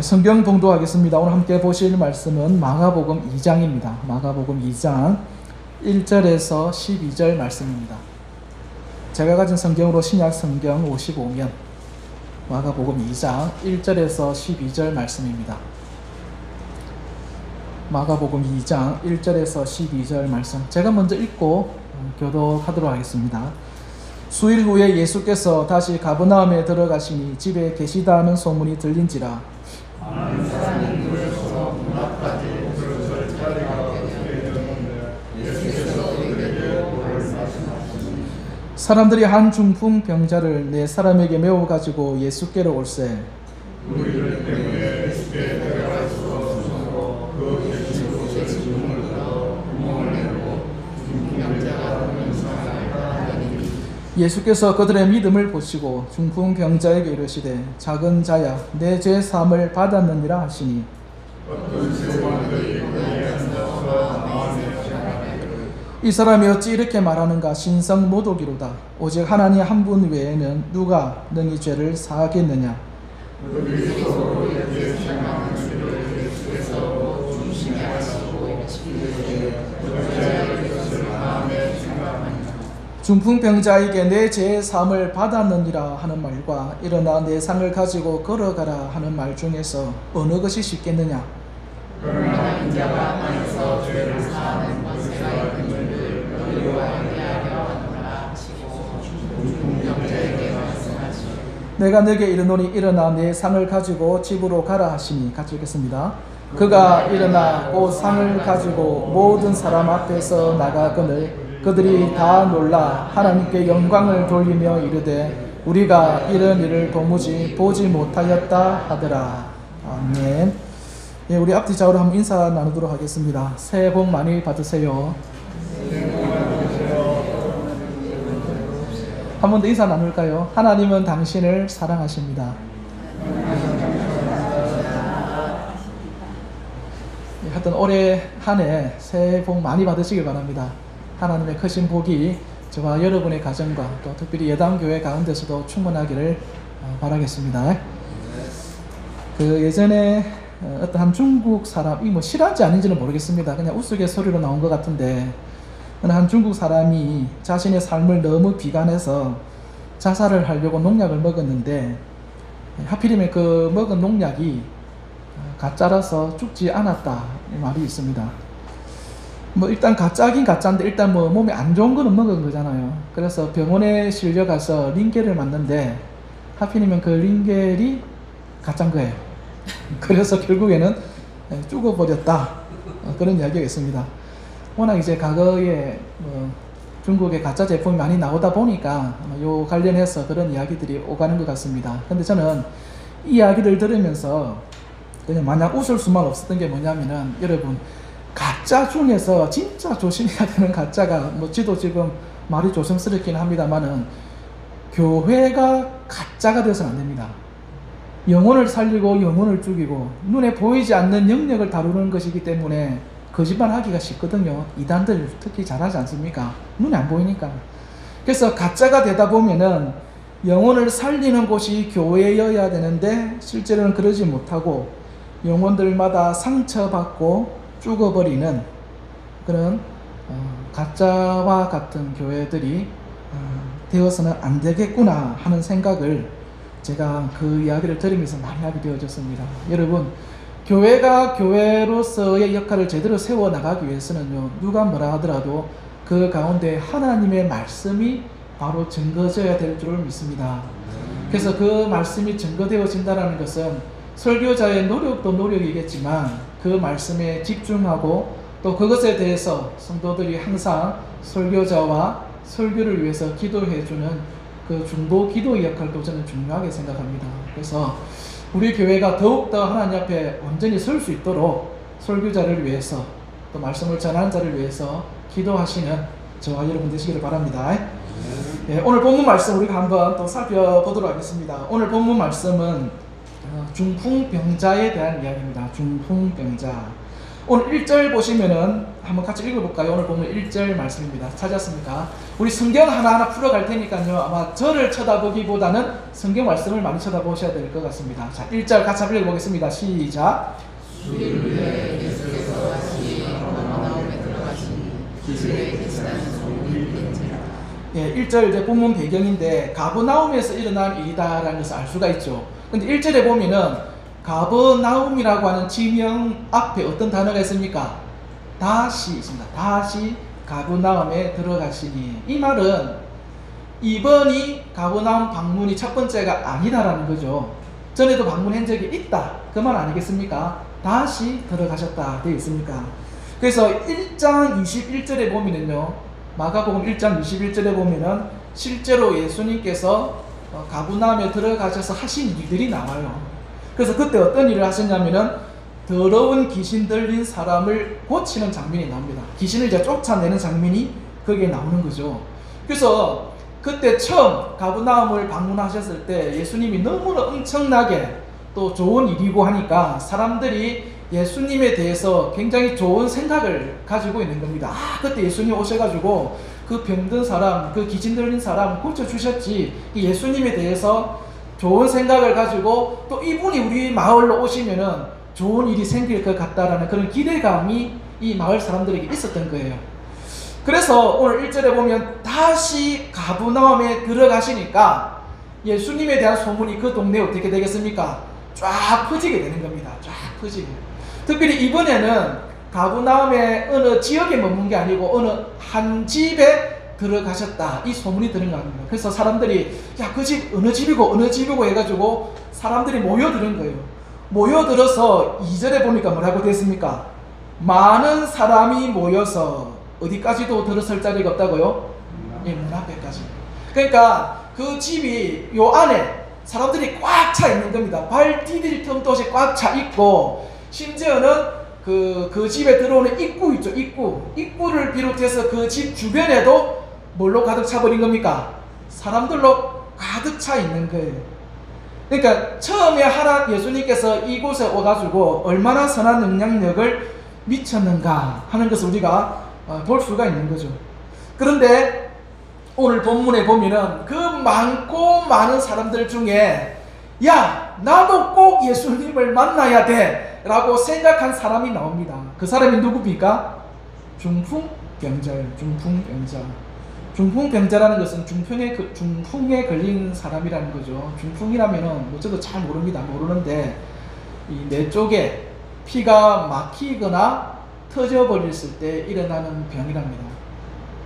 성경 봉독하겠습니다. 오늘 함께 보실 말씀은 마가복음 2장입니다. 마가복음 2장 1절에서 12절 말씀입니다. 제가 가진 성경으로 신약 성경 55면 마가복음 2장 1절에서 12절 말씀입니다. 마가복음 2장 1절에서 12절 말씀, 제가 먼저 읽고 교독하도록 하겠습니다. 수일 후에 예수께서 다시 가버나움에 들어가시니 집에 계시다 하는 소문이 들린지라. 많은 사람이 모여서 문 앞까지 그를 자리가 되었는데 예수께서 그들에게 말씀하시니 사람들이 한 중풍 병자를 네 사람에게 메워 가지고 예수께로 올세. 우리들 때문에 예수께 데려갈 수 없으므로 그 계신 곳에 주문을 들어 구멍을 내고 중풍병자가 명상하게 하니 예수께서 그들의 믿음을 보시고 중풍 병자에게 이르시되 작은 자야 내 죄 사함을 받았느니라 하시니 어떤 세관들이 거기에 앉아서 마음에 생각하기를 이 사람이 어찌 이렇게 말하는가. 신성 모독이로다. 오직 하나님 한 분 외에는 누가 능히 죄를 사하겠느냐. 그들이 서로 이렇게 생각하는 줄을 예수께서 중심에 하시고 이르시되 그들의 것을 마음에 생각하니 중풍병자에게 내 죄의 사함을 받았느니라 하는 말과 일어나 내 상을 가지고 걸어가라 하는 말 중에서 어느 것이 쉽겠느냐. 그러나 인자가 땅에서 죄를 사하는 권세가 있는들 너희와 함께하려 하노라 하시고 중풍병자에게 말씀하시니 내가 내게 이르노니 일어나 내 상을 가지고 집으로 가라 하시니. 같이 읽겠습니다. 그가 일어나 곧 상을 가지고 모든 사람 앞에서 나가거늘 그들이 다 놀라 하나님께 영광을 돌리며 이르되 우리가 이런 일을 도무지 보지 못하였다 하더라. 아멘. 예, 우리 앞뒤 좌우로 한번 인사 나누도록 하겠습니다. 새해 복 많이 받으세요. 한 번 더 인사 나눌까요? 하나님은 당신을 사랑하십니다. 하여튼 올해 한 해 새해 복 많이 받으시길 바랍니다. 하나님의 크신 복이 저와 여러분의 가정과 또 특별히 예담교회 가운데서도 충만하기를 바라겠습니다. 그 예전에 어떤 한 중국 사람이 뭐 실화인지 아닌지는 모르겠습니다. 그냥 우스갯소리로 나온 것 같은데 한 중국 사람이 자신의 삶을 너무 비관해서 자살을 하려고 농약을 먹었는데 하필이면 그 먹은 농약이 가짜라서 죽지 않았다 이 말이 있습니다. 뭐 일단 가짜긴 가짜인데 일단 뭐 몸에 안 좋은 거는 먹은 거잖아요. 그래서 병원에 실려가서 링겔을 맞는데 하필이면 그 링겔이 가짜인 거예요. 그래서 결국에는 죽어버렸다 그런 이야기가 있습니다. 워낙 이제 과거에 중국의 가짜 제품이 많이 나오다 보니까 요 관련해서 그런 이야기들이 오가는 것 같습니다. 근데 저는 이 이야기를 들으면서 그냥 마냥 웃을 수만 없었던 게 뭐냐면은 여러분 가짜 중에서 진짜 조심해야 되는 가짜가 뭐 지도 지금 말이 조심스럽긴 합니다만은 교회가 가짜가 되어서는 안 됩니다. 영혼을 살리고 영혼을 죽이고 눈에 보이지 않는 영역을 다루는 것이기 때문에 거짓말 하기가 쉽거든요. 이단들 특히 잘하지 않습니까? 눈에 안 보이니까. 그래서 가짜가 되다 보면은 영혼을 살리는 곳이 교회여야 되는데 실제로는 그러지 못하고 영혼들마다 상처받고 죽어버리는 그런 가짜와 같은 교회들이 되어서는 안 되겠구나 하는 생각을 제가 그 이야기를 들으면서 많이 하게 되어졌습니다. 여러분, 교회가 교회로서의 역할을 제대로 세워나가기 위해서는요, 누가 뭐라 하더라도 그 가운데 하나님의 말씀이 바로 증거져야 될 줄을 믿습니다. 그래서 그 말씀이 증거되어진다는 것은 설교자의 노력도 노력이겠지만 그 말씀에 집중하고 또 그것에 대해서 성도들이 항상 설교자와 설교를 위해서 기도해주는 그 중보 기도의 역할도 저는 중요하게 생각합니다. 그래서 우리 교회가 더욱더 하나님 앞에 온전히 설 수 있도록 설교자를 위해서 또 말씀을 전하는 자를 위해서 기도하시는 저와 여러분 되시기를 바랍니다. 네, 오늘 본문 말씀 우리가 한번 또 살펴보도록 하겠습니다. 오늘 본문 말씀은 중풍병자에 대한 이야기입니다. 중풍병자. 오늘 1절 보시면은 한번 같이 읽어볼까요? 오늘 보면 1절 말씀입니다. 찾았습니까? 우리 성경 하나하나 풀어갈 테니까요. 아마 저를 쳐다보기보다는 성경 말씀을 많이 쳐다보셔야 될 것 같습니다. 자, 1절 같이 한번 읽어보겠습니다. 시작. 주일에 예수께서 다시 가버나움에 들어가시니 기술에 계시다는 소문이 들린지라. 예, 1절 이제 본문 배경인데 가버나움에서 일어난 일이다라는 것을 알 수가 있죠. 근데 1절에 보면은 가버나움이라고 하는 지명 앞에 어떤 단어가 있습니까? 다시 있습니다. 다시 가버나움에 들어가시니. 이 말은 이번이 가버나움 방문이 첫 번째가 아니다라는 거죠. 전에도 방문한 적이 있다. 그 말 아니겠습니까? 다시 들어가셨다 되어 있습니까? 그래서 1장 21절에 보면은요, 마가복음 1장 21절에 보면은 실제로 예수님께서 가버나움에 들어가셔서 하신 일들이 나와요. 그래서 그때 어떤 일을 하셨냐면은 더러운 귀신 들린 사람을 고치는 장면이 나옵니다. 귀신을 이제 쫓아내는 장면이 거기에 나오는 거죠. 그래서 그때 처음 가버나움을 방문하셨을 때 예수님이 너무나 엄청나게 또 좋은 일이고 하니까 사람들이 예수님에 대해서 굉장히 좋은 생각을 가지고 있는 겁니다. 아, 그때 예수님 오셔가지고 그 병든 사람, 그 귀신 들린 사람 고쳐주셨지. 이 예수님에 대해서 좋은 생각을 가지고 또 이분이 우리 마을로 오시면은 좋은 일이 생길 것 같다라는 그런 기대감이 이 마을 사람들에게 있었던 거예요. 그래서 오늘 1절에 보면 다시 가버나움에 들어가시니까 예수님에 대한 소문이 그 동네에 어떻게 되겠습니까? 쫙 퍼지게 되는 겁니다. 쫙 퍼지게. 특별히 이번에는 가버나움의 어느 지역에 머문 게 아니고 어느 한 집에 들어가셨다, 이 소문이 드는 겁니다. 그래서 사람들이 야, 그 집 어느 집이고 어느 집이고 해가지고 사람들이 모여드는 거예요. 모여들어서 2절에 보니까 뭐라고 됐습니까? 많은 사람이 모여서 어디까지도 들어설 자리가 없다고요? 예, 문 앞에까지. 그러니까 그 집이 요 안에 사람들이 꽉 차 있는 겁니다. 발 디딜 틈도 없이 꽉 차 있고, 심지어는 그 집에 들어오는 입구 있죠, 입구를 비롯해서 그 집 주변에도 뭘로 가득 차버린 겁니까? 사람들로 가득 차 있는 거예요. 그러니까 처음에 예수님께서 이곳에 오가지고 얼마나 선한 영향력을 미쳤는가 하는 것을 우리가 볼 수가 있는 거죠. 그런데 오늘 본문에 보면은 그 많고 많은 사람들 중에 야, 나도 꼭 예수님을 만나야 돼 라고 생각한 사람이 나옵니다. 그 사람이 누굽니까? 중풍병자예요. 중풍병자라는 것은 중풍에 걸린 사람이라는 거죠. 중풍이라면은 뭐 저도 잘 모르는데 이 뇌 쪽에 피가 막히거나 터져버렸을 때 일어나는 병이랍니다.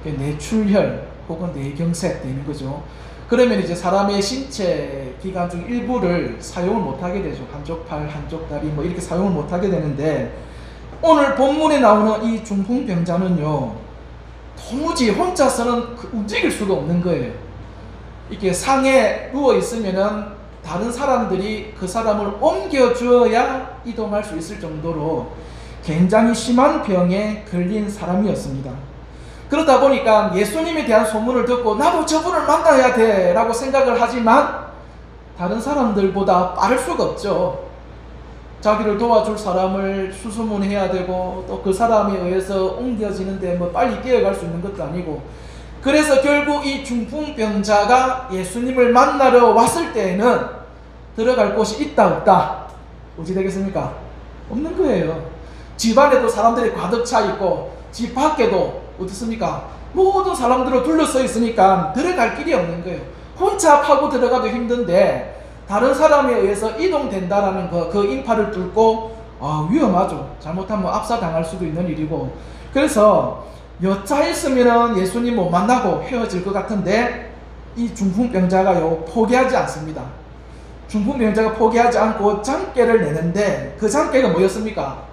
뇌출혈 혹은 뇌경색 되는 거죠. 그러면 이제 사람의 신체 기관 중 일부를 사용을 못하게 되죠. 한쪽 팔, 한쪽 다리 뭐 이렇게 사용을 못하게 되는데, 오늘 본문에 나오는 이 중풍병자는요, 도무지 혼자서는 움직일 수가 없는 거예요. 이렇게 상에 누워 있으면은 다른 사람들이 그 사람을 옮겨주어야 이동할 수 있을 정도로 굉장히 심한 병에 걸린 사람이었습니다. 그러다 보니까 예수님에 대한 소문을 듣고 나도 저분을 만나야 돼 라고 생각을 하지만 다른 사람들보다 빠를 수가 없죠. 자기를 도와줄 사람을 수소문해야 되고 또 그 사람에 의해서 옮겨지는데 뭐 빨리 뛰어갈 수 있는 것도 아니고, 그래서 결국 이 중풍병자가 예수님을 만나러 왔을 때에는 들어갈 곳이 있다 없다? 어찌 되겠습니까? 없는 거예요. 집 안에도 사람들이 가득 차 있고 집 밖에도 어떻습니까? 모든 사람들로 둘러서 있으니까 들어갈 길이 없는 거예요. 혼자 파고 들어가도 힘든데 다른 사람에 의해서 이동된다라는 그 인파를 뚫고 위험하죠. 잘못하면 압사당할 수도 있는 일이고, 그래서 여차 있으면 예수님 못 만나고 헤어질 것 같은데 이 중풍병자가요 포기하지 않습니다. 중풍병자가 포기하지 않고 장깨를 내는데 그 장깨가 뭐였습니까?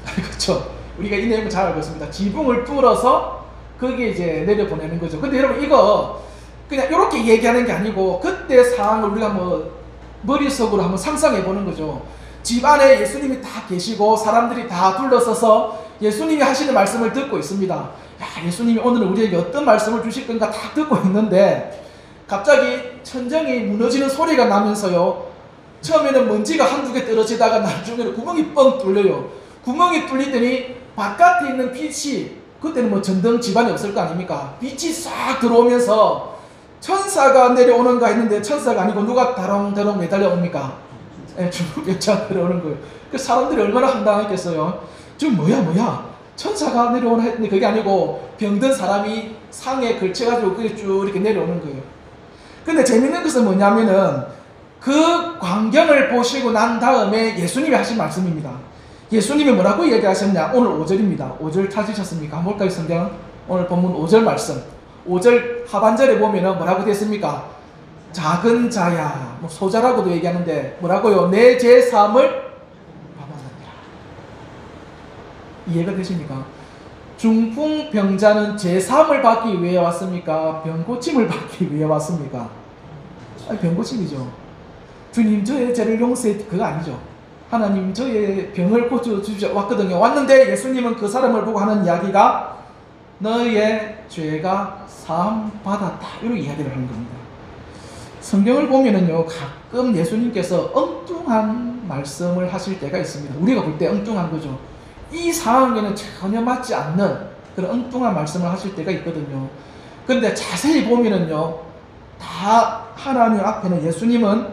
그렇죠. 우리가 이 내용을 잘 알고 있습니다. 지붕을 뚫어서 거기에 이제 내려보내는 거죠. 근데 여러분 이거 그냥 이렇게 얘기하는 게 아니고 그때 상황을 우리가 머릿속으로 한번 상상해 보는 거죠. 집 안에 예수님이 다 계시고 사람들이 다 둘러서서 예수님이 하시는 말씀을 듣고 있습니다. 야, 예수님이 오늘 우리에게 어떤 말씀을 주실 건가 다 듣고 있는데 갑자기 천정이 무너지는 소리가 나면서요, 처음에는 먼지가 한두 개 떨어지다가 나중에는 구멍이 뻥 뚫려요. 구멍이 뚫리더니 바깥에 있는 빛이, 그때는 뭐 전등 집안이 없을 거 아닙니까? 빛이 싹 들어오면서 천사가 내려오는가 했는데 천사가 아니고 누가 다롱다롱 매달려 옵니까? 중국병자가 내려오는 거예요. 그 사람들이 얼마나 황당했겠어요. 지금 뭐야 천사가 내려오나 했더니 그게 아니고 병든 사람이 상에 걸쳐가지고 그게 쭉 이렇게 내려오는 거예요. 근데 재밌는 것은 뭐냐면은 그 광경을 보시고 난 다음에 예수님이 하신 말씀입니다. 예수님이 뭐라고 얘기하셨냐? 오늘 5절입니다. 5절 찾으셨습니까? 한번 볼까요, 성경? 오늘 본문 5절 말씀. 5절 하반절에 보면은 뭐라고 됐습니까? 작은 자야, 뭐 소자라고도 얘기하는데 뭐라고요? 내 죄 사함을 받았느니라. 이해가 되십니까? 중풍병자는 죄 사함을 받기 위해 왔습니까? 병 고침을 받기 위해 왔습니까? 아니, 병 고침이죠. 주님 저의 죄를 용서해, 그거 아니죠. 하나님 저의 병을 고쳐주시죠 왔거든요. 왔는데 예수님은 그 사람을 보고 하는 이야기가 너의 죄가 사함 받았다, 이런 이야기를 하는 겁니다. 성경을 보면은요, 가끔 예수님께서 엉뚱한 말씀을 하실 때가 있습니다. 우리가 볼 때 엉뚱한 거죠. 이 상황에는 전혀 맞지 않는 그런 엉뚱한 말씀을 하실 때가 있거든요. 근데 자세히 보면은요, 다 하나님 앞에는 예수님은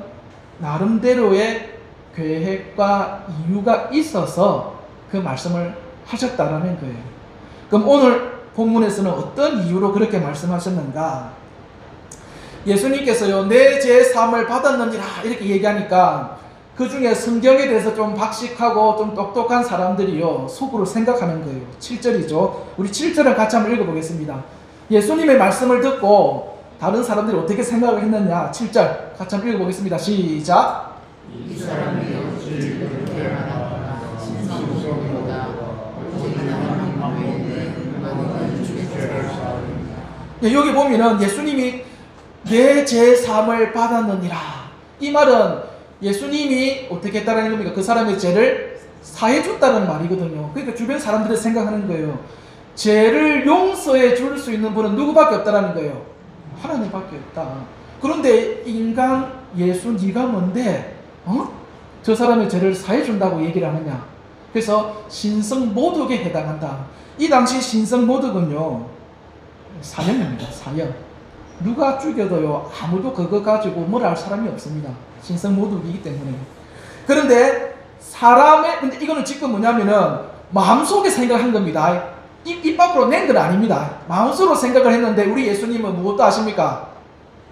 나름대로의 계획과 이유가 있어서 그 말씀을 하셨다라는 거예요. 그럼 오늘 본문에서는 어떤 이유로 그렇게 말씀하셨는가? 예수님께서요, 내 죄 사함을 받았느니라 이렇게 얘기하니까 그 중에 성경에 대해서 좀 박식하고 좀 똑똑한 사람들이요, 속으로 생각하는 거예요. 7절이죠. 우리 7절을 같이 한번 읽어보겠습니다. 예수님의 말씀을 듣고 다른 사람들이 어떻게 생각을 했느냐? 7절 같이 한번 읽어보겠습니다. 시작. 이 사람이 어찌 그렇게 하나 신성보다 오직 하나님 외에 많은 주의 죄를 사하느니라. 여기 보면은 예수님이 내 죄 사함을 받았느니라, 이 말은 예수님이 어떻게 했다는 겁니까? 그 사람의 죄를 사해줬다는 말이거든요. 그러니까 주변 사람들이 생각하는 거예요. 죄를 용서해 줄 수 있는 분은 누구밖에 없다는 거예요. 하나님밖에 없다. 그런데 인간 예수 네가 뭔데 저 사람의 죄를 사해준다고 얘기를 하느냐? 그래서 신성모독에 해당한다. 이 당시 신성모독은요, 사형입니다. 사형. 누가 죽여도요, 아무도 그거 가지고 뭘 할 사람이 없습니다. 신성모독이기 때문에. 그런데 근데 이거는 지금 뭐냐면은 마음속에 생각한 겁니다. 입 밖으로 낸 건 아닙니다. 마음속으로 생각을 했는데 우리 예수님은 무엇도 아십니까?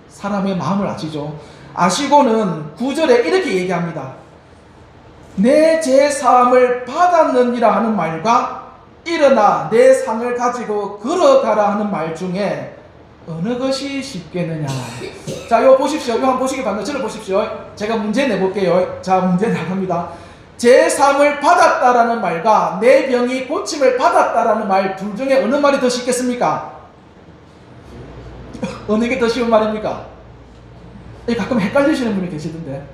사람의 마음을 아시죠. 아시고는 9절에 이렇게 얘기합니다. 내 죄 사함을 받았느니라 하는 말과 일어나 내 상을 가지고 걸어가라 하는 말 중에 어느 것이 쉽겠느냐? 자, 이거 보십시오. 이거 한번 보시기 바랍니다. 저를 보십시오. 제가 문제 내볼게요. 자, 문제 나갑니다. 제 사함을 받았다라는 말과 내 병이 고침을 받았다라는 말 둘 중에 어느 말이 더 쉽겠습니까? 어느 게 더 쉬운 말입니까? 가끔 헷갈리시는 분이 계시던데,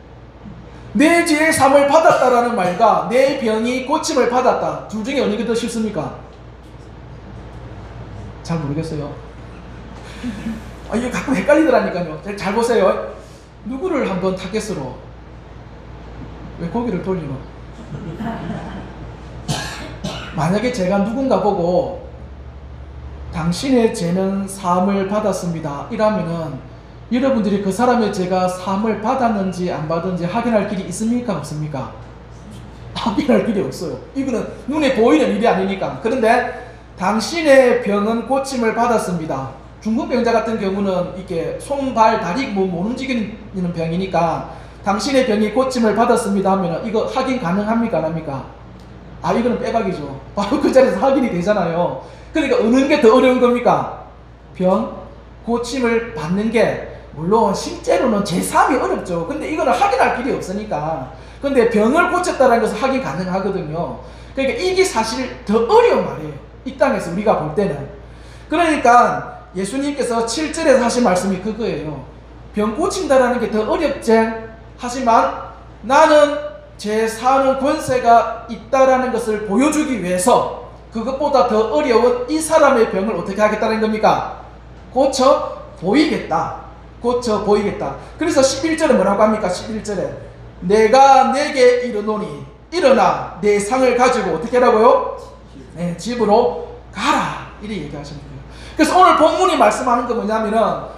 내 죄의 사함을 받았다라는 말과 내 병이 고침을 받았다, 둘 중에 어느 게 더 쉽습니까? 잘 모르겠어요. 이게 가끔 헷갈리더라니까요. 잘 보세요. 누구를 한번 타겟으로, 왜 고개를 돌리노? 만약에 제가 누군가 보고 당신의 죄는 사함을 받았습니다 이라면은 여러분들이 그 사람의 죄가 사함을 받았는지 안 받았는지 확인할 길이 있습니까? 없습니까? 확인할 길이 없어요. 이거는 눈에 보이는 일이 아니니까. 그런데 당신의 병은 고침을 받았습니다. 중풍병자 같은 경우는 이게 손, 발, 다리 못 움직이는 병이니까 당신의 병이 고침을 받았습니다 하면 이거 확인 가능합니까? 안 합니까? 이거는 빼박이죠. 바로 그 자리에서 확인이 되잖아요. 그러니까 어느 게 더 어려운 겁니까? 병 고침을 받는 게, 물론 실제로는 제3이 어렵죠. 근데 이거는 확인할 길이 없으니까. 근데 병을 고쳤다는 것은 확인 가능하거든요. 그러니까 이게 사실 더 어려운 말이에요. 이 땅에서 우리가 볼 때는. 그러니까 예수님께서 7절에서 하신 말씀이 그거예요. 병 고친다라는 게 더 어렵지. 하지만 나는 제 사는 권세가 있다라는 것을 보여주기 위해서 그것보다 더 어려운 이 사람의 병을 어떻게 하겠다는 겁니까? 고쳐 보이겠다. 고쳐 보이겠다. 그래서 11절에 뭐라고 합니까? 11절에 내가 내게 이르노니 일어나 내 상을 가지고 어떻게 하라고요? 네, 집으로 가라. 이렇게 얘기하시는 거예요. 그래서 오늘 본문이 말씀하는 거 뭐냐면은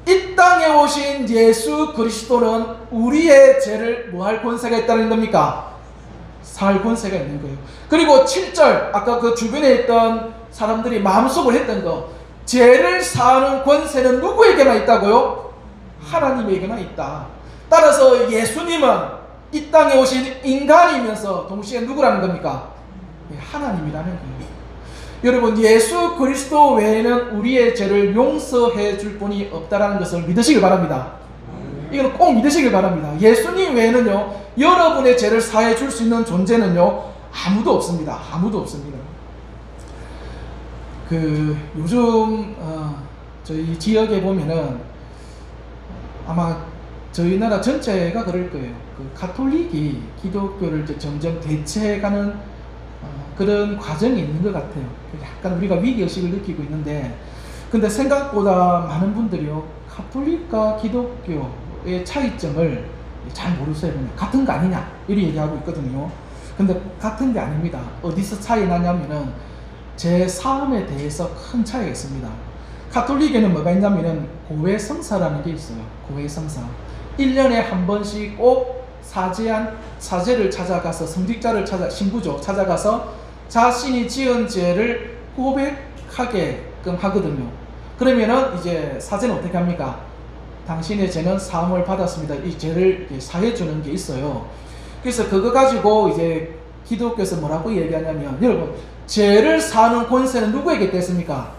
이 땅에 오신 예수 그리스도는 우리의 죄를 뭐할 권세가 있다는 겁니까? 살 권세가 있는 거예요. 그리고 7절 아까 그 주변에 있던 사람들이 마음속으로 했던 거, 죄를 사하는 권세는 누구에게만 있다고요? 하나님에게만 있다. 따라서 예수님은 이 땅에 오신 인간이면서 동시에 누구라는 겁니까? 하나님이라는 거예요. 여러분, 예수 그리스도 외에는 우리의 죄를 용서해 줄 분이 없다는 것을 믿으시길 바랍니다. 이건 꼭 믿으시길 바랍니다. 예수님 외에는요, 여러분의 죄를 사해 줄 수 있는 존재는요, 아무도 없습니다. 아무도 없습니다. 요즘 저희 지역에 보면은 아마 저희 나라 전체가 그럴 거예요. 가톨릭이 기독교를 이제 점점 대체해가는 그런 과정이 있는 것 같아요. 약간 우리가 위기의식을 느끼고 있는데, 근데 생각보다 많은 분들이요, 가톨릭과 기독교의 차이점을 잘 모르세요. 그냥 같은 거 아니냐 이렇게 얘기하고 있거든요. 근데 같은 게 아닙니다. 어디서 차이 나냐면은 제 사함에 대해서 큰 차이가 있습니다. 가톨릭에는 뭐가 있냐면은 고해성사라는 게 있어요. 고해성사. 1년에 한 번씩 꼭 사제를 찾아가서, 성직자를 신부죠, 찾아가서 자신이 지은 죄를 고백하게끔 하거든요. 그러면은 이제 사제는 어떻게 합니까? 당신의 죄는 사함을 받았습니다. 이 죄를 사해 주는 게 있어요. 그래서 그거 가지고 이제 기독교에서 뭐라고 얘기하냐면, 여러분, 죄를 사는 권세는 누구에게 있댔습니까?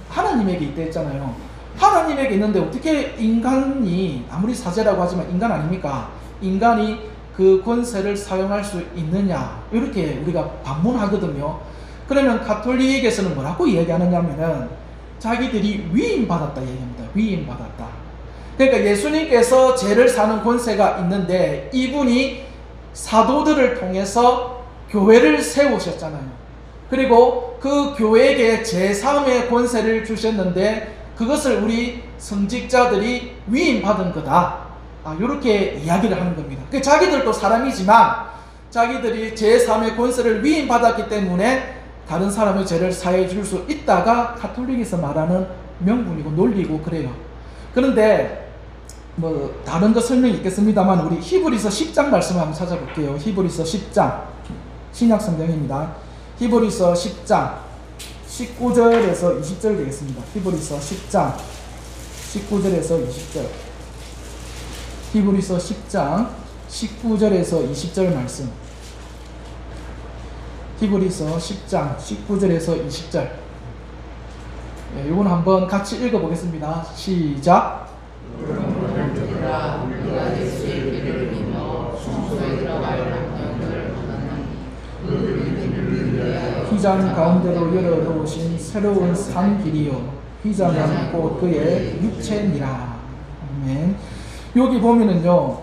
하나님에게 있댔잖아요. 하나님에게 있는데 어떻게 인간이, 아무리 사제라고 하지만 인간 아닙니까? 인간이 그 권세를 사용할 수 있느냐, 이렇게 우리가 반문하거든요. 그러면 가톨릭에서는 뭐라고 얘기하느냐면은 자기들이 위임받았다 얘기합니다. 위임받았다. 그러니까 예수님께서 죄를 사는 권세가 있는데 이분이 사도들을 통해서 교회를 세우셨잖아요. 그리고 그 교회에게 죄사함의 권세를 주셨는데 그것을 우리 성직자들이 위임받은 거다. 이렇게 이야기를 하는 겁니다. 자기들도 사람이지만 자기들이 죄사함의 권세를 위임받았기 때문에 다른 사람의 죄를 사해 줄 수 있다가 가톨릭에서 말하는 명분이고 논리고 그래요. 그런데 뭐 다른 거 설명이 있겠습니다만 우리 히브리서 10장 말씀을 한번 찾아볼게요. 히브리서 10장 신약 성경입니다. 히브리서 10장 19절에서 20절 되겠습니다. 히브리서 10장 19절에서 20절. 히브리서 10장 19절에서 20절 말씀. 히브리서 10장 19절에서 20절. 이건 한번 같이 읽어보겠습니다. 시작. 휘장 가운데로 열어놓으신 새로운 산 길이요, 휘장은 곧 그의 육체니라. 아멘. 여기 보면은요,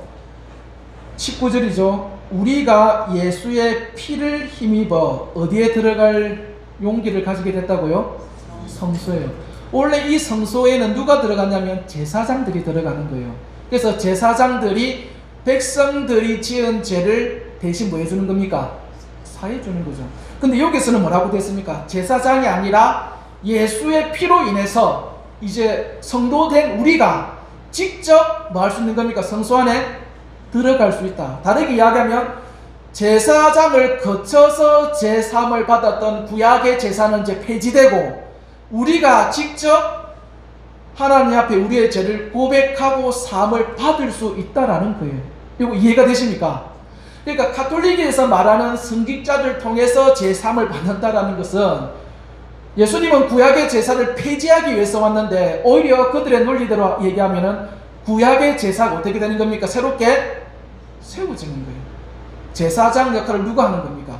19절이죠. 우리가 예수의 피를 힘입어 어디에 들어갈 용기를 가지게 됐다고요? 성소예요. 원래 이 성소에는 누가 들어갔냐면 제사장들이 들어가는 거예요. 그래서 제사장들이 백성들이 지은 죄를 대신 뭐 해주는 겁니까? 사해 주는 거죠. 근데 여기서는 뭐라고 됐습니까? 제사장이 아니라 예수의 피로 인해서 이제 성도된 우리가 직접 뭐 할 수 있는 겁니까? 성소 안에 들어갈 수 있다. 다르게 이야기하면 제사장을 거쳐서 제사함을 받았던 구약의 제사는 이제 폐지되고 우리가 직접 하나님 앞에 우리의 죄를 고백하고 사함을 받을 수 있다라는 거예요. 이거 이해가 되십니까? 그러니까 가톨릭에서 말하는 성직자들 통해서 제사함을 받는다라는 것은 예수님은 구약의 제사를 폐지하기 위해서 왔는데 오히려 그들의 논리대로 얘기하면은 구약의 제사가 어떻게 되는 겁니까? 새롭게 세워지는 거예요. 제사장 역할을 누가 하는 겁니까?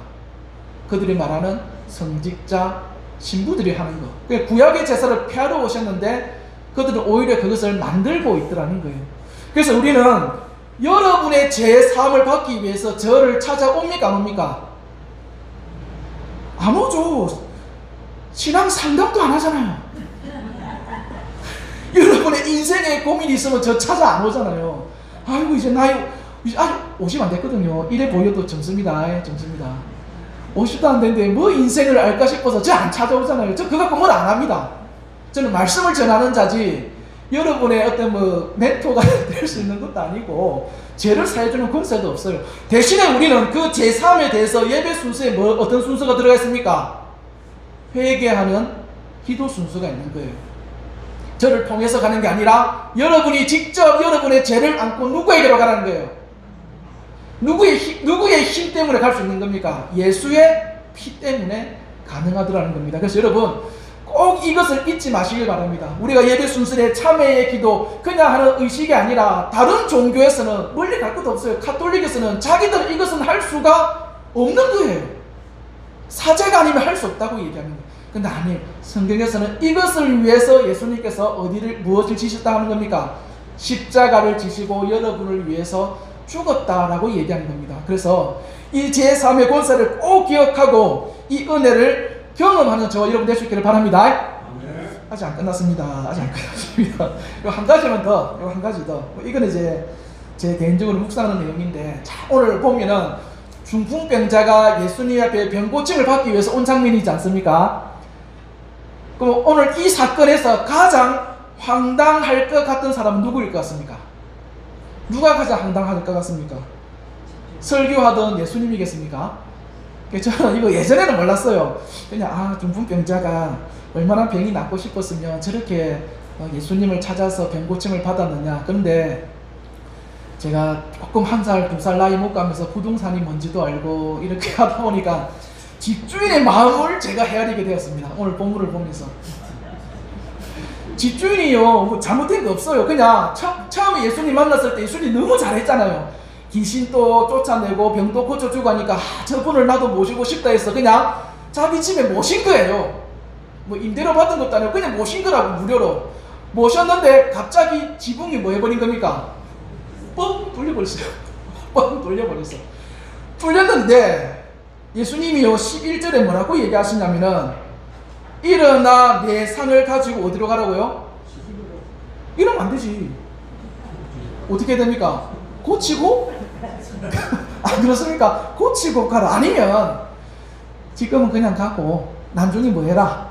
그들이 말하는 성직자 신부들이 하는 거. 그러니까 구약의 제사를 폐하러 오셨는데 그들은 오히려 그것을 만들고 있더라는 거예요. 그래서 우리는 여러분의 죄 사함을 받기 위해서 저를 찾아옵니까? 안 옵니까? 안 오죠. 신앙 상담도 안 하잖아요. 여러분의 인생에 고민이 있으면 저 찾아 안 오잖아요. 아이고 이제 나이 아직 50 안 됐거든요. 이래 보여도 점수입니다. 점수입니다. 50도 안 됐는데 뭐 인생을 알까 싶어서 저 안 찾아오잖아요. 저 그거 갖고 뭘 안 합니다. 저는 말씀을 전하는 자지 여러분의 어떤 뭐 멘토가 될 수 있는 것도 아니고 죄를 사해주는 권세도 없어요. 대신에 우리는 그 제3에 대해서 예배 순서에 어떤 순서가 들어가 있습니까? 회개하는 기도 순서가 있는 거예요. 저를 통해서 가는 게 아니라 여러분이 직접 여러분의 죄를 안고 누구에게로 가라는 거예요. 누구의 힘 때문에 갈 수 있는 겁니까? 예수의 피 때문에 가능하더라는 겁니다. 그래서 여러분 꼭 이것을 잊지 마시길 바랍니다. 우리가 예배 순서에 참회의 기도 그냥 하는 의식이 아니라 다른 종교에서는 멀리 갈 것도 없어요. 가톨릭에서는 자기들은 이것은 할 수가 없는 거예요. 사제가 아니면 할 수 없다고 얘기하는 거예요. 근데 아니, 성경에서는 이것을 위해서 예수님께서 무엇을 지셨다 하는 겁니까? 십자가를 지시고 여러분을 위해서 죽었다라고 얘기하는 겁니다. 그래서 이 제3의 권세를 꼭 기억하고 이 은혜를 경험하는 저와 여러분 될 수 있기를 바랍니다. 아직 안 끝났습니다. 아직 안 끝났습니다. 이거 한 가지만 더, 이거 한 가지 더. 이거는 이제 제 개인적으로 묵상하는 내용인데, 자, 오늘 보면은 중풍병자가 예수님 앞에 병고침을 받기 위해서 온 장면이지 않습니까? 그럼 오늘 이 사건에서 가장 황당할 것 같은 사람은 누구일 것 같습니까? 누가 가장 황당할 것 같습니까? 설교하던 예수님이겠습니까? 저는 이거 예전에는 몰랐어요. 그냥 중풍병자가 얼마나 병이 낫고 싶었으면 저렇게 예수님을 찾아서 병고침을 받았느냐. 그런데 제가 조금 1살, 2살 나이 먹가면서 부동산이 뭔지도 알고 이렇게 하다 보니까 집주인의 마음을 제가 헤아리게 되었습니다. 오늘 본문을 보면서. 집주인이요, 뭐 잘못된 게 없어요. 그냥 처음에 예수님 만났을 때 예수님 너무 잘했잖아요. 귀신도 쫓아내고 병도 고쳐주고 하니까 저분을 나도 모시고 싶다 해서 그냥 자기 집에 모신 거예요. 뭐 임대료 받은 것도 아니고 그냥 모신 거라고, 무료로 모셨는데 갑자기 지붕이 뭐 해버린 겁니까? 뻥 돌려버렸어요. 뻥 돌려버렸어. 풀렸는데 예수님이요 11절에 뭐라고 얘기하시냐면은 일어나 내 상을 가지고 어디로 가라고요? 이러면 안 되지. 어떻게 됩니까? 고치고? 안 그렇습니까? 고치고 가라. 아니면 지금은 그냥 가고 나중에 뭐 해라,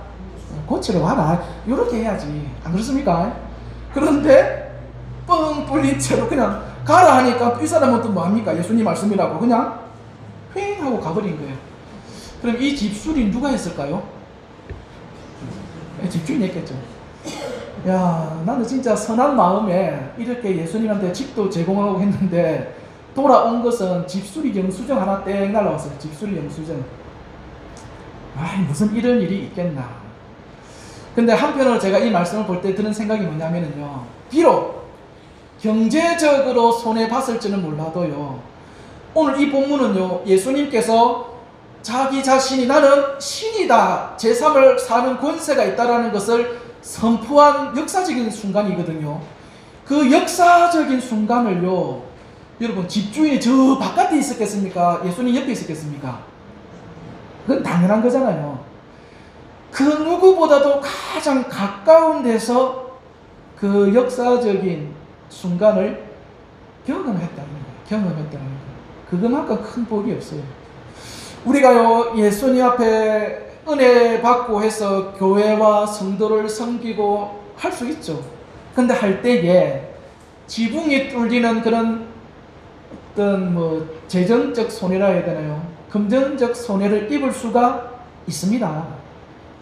고치러 와라, 이렇게 해야지. 안 그렇습니까? 그런데 뻥 뚫린 채로 그냥 가라 하니까 이 사람은 또 뭐합니까? 예수님 말씀이라고 그냥 휑 하고 가버린 거예요. 그럼 이 집수리 누가 했을까요? 집주인이 했겠죠. 야, 나는 진짜 선한 마음에 이렇게 예수님한테 집도 제공하고 했는데 돌아온 것은 집수리 영수증 하나 땡 날라왔어요. 집수리 영수증. 무슨 이런 일이 있겠나. 근데 한편으로 제가 이 말씀을 볼 때 드는 생각이 뭐냐면요, 비록 경제적으로 손해봤을지는 몰라도요, 오늘 이 본문은요, 예수님께서 자기 자신이 나는 신이다, 제3을 사는 권세가 있다라는 것을 선포한 역사적인 순간이거든요. 그 역사적인 순간을요, 여러분, 집주인이 저 바깥에 있었겠습니까? 예수님 옆에 있었겠습니까? 그건 당연한 거잖아요. 그 누구보다도 가장 가까운 데서 그 역사적인 순간을 경험했다는 거예요. 경험했다는 거예요. 그것만큼 큰 복이 없어요. 우리가요, 예수님 앞에 은혜 받고 해서 교회와 성도를 섬기고 할 수 있죠. 근데 할 때에 지붕이 뚫리는 그런 어떤 뭐 재정적 손해라 해야 되나요? 금전적 손해를 입을 수가 있습니다.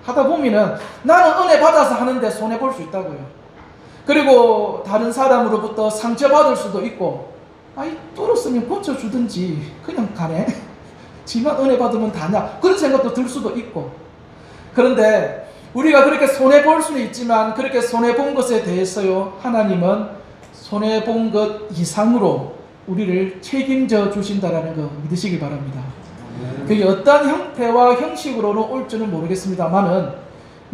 하다 보면은 나는 은혜 받아서 하는데 손해 볼 수 있다고요. 그리고 다른 사람으로부터 상처받을 수도 있고, 뚫었으면 고쳐주든지 그냥 가네, 지만 은혜 받으면 다냐, 그런 생각도 들 수도 있고. 그런데 우리가 그렇게 손해볼 수는 있지만 그렇게 손해본 것에 대해서요, 하나님은 손해본 것 이상으로 우리를 책임져 주신다라는 거 믿으시기 바랍니다. 그게 어떤 형태와 형식으로는 올지는 모르겠습니다만은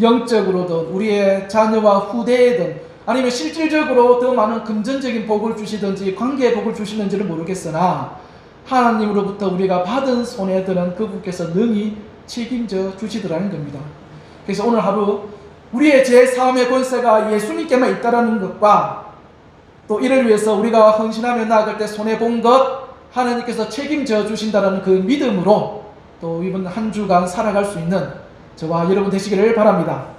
영적으로든 우리의 자녀와 후대에든 아니면 실질적으로 더 많은 금전적인 복을 주시든지 관계의 복을 주시는지는 모르겠으나 하나님으로부터 우리가 받은 손해들은 그분께서 능히 책임져 주시더라는 겁니다. 그래서 오늘 하루 우리의 제3의 권세가 예수님께만 있다라는 것과 또 이를 위해서 우리가 헌신하며 나아갈 때 손해본 것 하나님께서 책임져 주신다는 그 믿음으로 또 이번 한 주간 살아갈 수 있는 저와 여러분 되시기를 바랍니다.